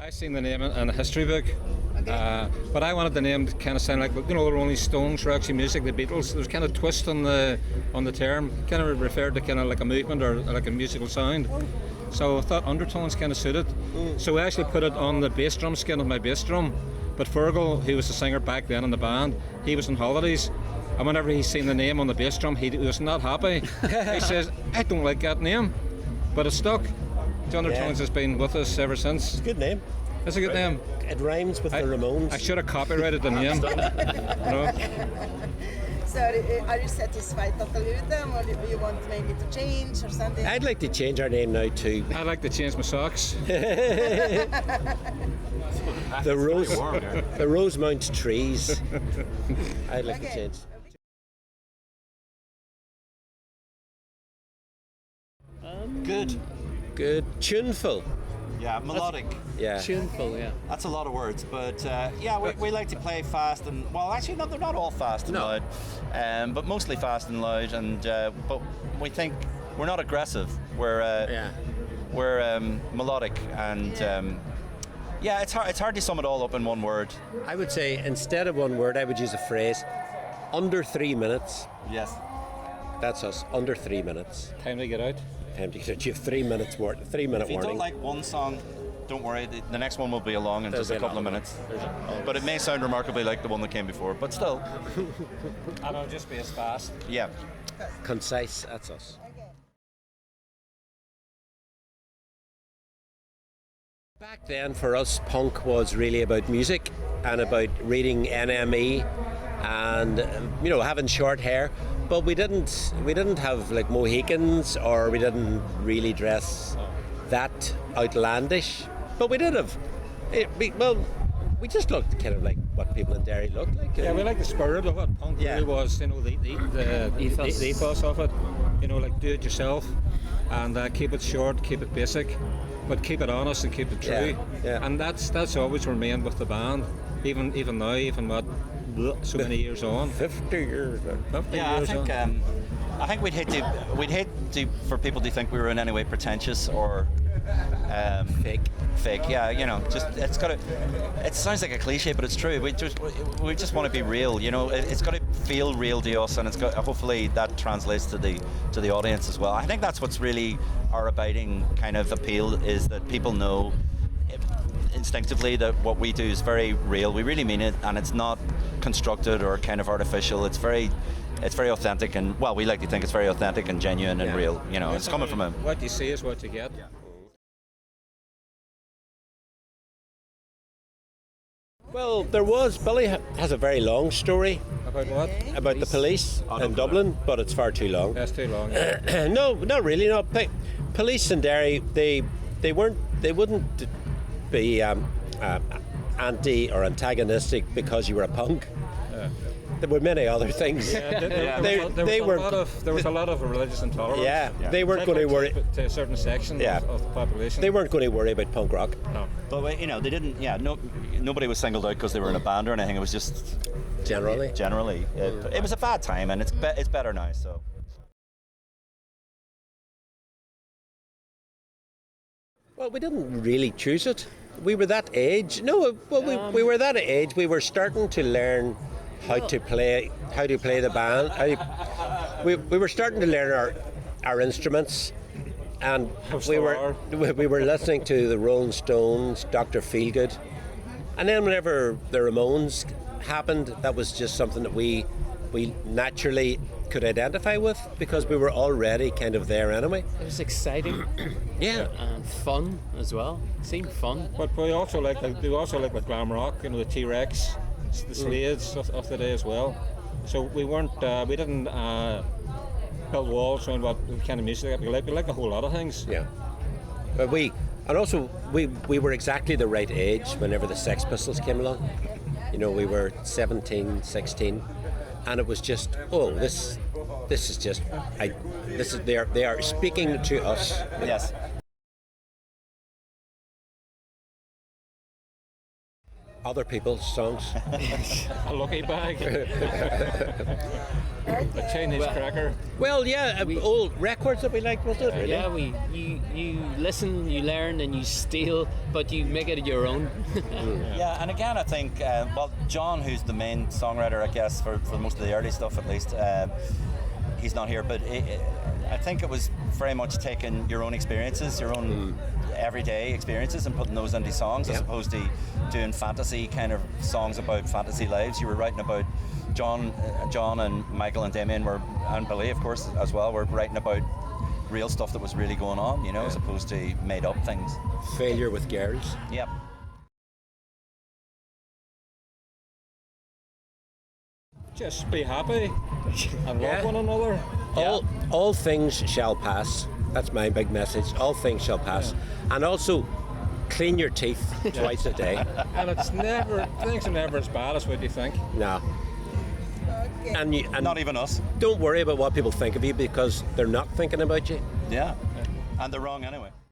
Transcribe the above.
I seen the name in a history book, but I wanted the name to kind of sound like, the Rolling Stones, Roxy Music, the Beatles. There's kind of twist on the term, kind of referred to kind of like a movement or like a musical sound. So I thought Undertones kind of suited. So we actually put it on the bass drum skin of my bass drum. But Fergal, who was the singer back then in the band, he was on holidays. And whenever he seen the name on the bass drum, he was not happy. He says, I don't like that name. But it stuck. The Undertones has been with us ever since. It's a good name. It's a good name. It rhymes with the Ramones. I should have copyrighted the name. So are you satisfied totally with them, or do you want maybe to change or something? I'd like to change our name now too. I'd like to change my socks. The Rosemount trees. I'd like to change. Good. Tuneful. Yeah, melodic. Yeah. Tuneful, yeah. That's a lot of words, but we like to play fast and actually, no, they're not all fast and loud, but mostly fast and loud. And but we think we're not aggressive. We're melodic, and it's hard to sum it all up in one word. I would say instead of one word, I would use a phrase: under 3 minutes. Yes. That's us. Under 3 minutes. Time to get out. Time to get you 3 minutes more. 3 minute If you warning. don't like one song, don't worry. The next one will be along in just a couple of minutes. But it may sound remarkably like the one that came before. But still. And it'll just be as fast. Yeah. Concise. That's us. Back then, for us, punk was really about music and about reading NME and having short hair. But we didn't have like Mohicans, or we didn't really dress that outlandish. But we did have. We just looked kind of like what people in Derry looked like. Yeah, we like the spirit of it. Punk really was, the ethos of it. Like do it yourself, and keep it short, keep it basic, but keep it honest and keep it true. Yeah. And that's always remained with the band, even now, even what. So many years on. 50 years. 50 Yeah, years I think we'd hate to for people to think we were in any way pretentious or fake. Yeah, just it sounds like a cliche, but it's true. We just want to be real. It's got to feel real to us, and hopefully that translates to the audience as well. I think that's what's really our abiding kind of appeal, is that people know instinctively that what we do is very real. We really mean it, and it's not constructed or kind of artificial. It's very authentic, and we like to think it's very authentic and genuine and real. It's coming from him. What you see is what you get. Yeah. Well, Billy has a very long story. About what? About the police in Dublin, but it's far too long. That's too long. Yeah. No, not really. No, police in Derry, they wouldn't be anti or antagonistic because you were a punk. Yeah. There were many other things. Yeah, there was a lot of religious intolerance. Yeah, they weren't going to worry to a certain section of the population. They weren't going to worry about punk rock. No. But they didn't. Yeah, nobody was singled out because they were in a band or anything. It was just generally. It was a bad time, and it's better now. So. Well, we didn't really choose it. We were that age. No, well, we were that age. We were starting to learn how to play the band. We were starting to learn our instruments, and we were listening to the Rolling Stones, Dr. Feelgood, and then whenever the Ramones happened, that was just something that we naturally could identify with, because we were already kind of there anyway. It was exciting. Yeah. And fun as well. It seemed fun. But we also like with glam rock, the T-Rex, the Slades of the day as well. So we didn't build walls around what kind of music we like a whole lot of things. Yeah. But we were exactly the right age whenever the Sex Pistols came along. We were 17, 16. And it was just, they are speaking to us. Yes. other people's songs. A lucky bag, a Chinese Well- cracker. Well, yeah, old records that we liked, was it? Yeah, you listen, you learn, and you steal, but you make it your own. Yeah, and again, I think, well, John, who's the main songwriter, I guess, for most of the early stuff at least, he's not here, but I think it was very much taking your own experiences, your own everyday experiences, and putting those into songs, as opposed to doing fantasy kind of songs about fantasy lives. You were writing about John and Michael and Damien and Billy, of course, as well, were writing about real stuff that was really going on, as opposed to made up things. Failure with Girls. Yep. Just be happy and love one another. All things shall pass. That's my big message. All things shall pass. And also, clean your teeth twice a day. And things are never as bad as what you think. No. Okay. And Not even us. don't worry about what people think of you, because they're not thinking about you. Yeah. And they're wrong anyway.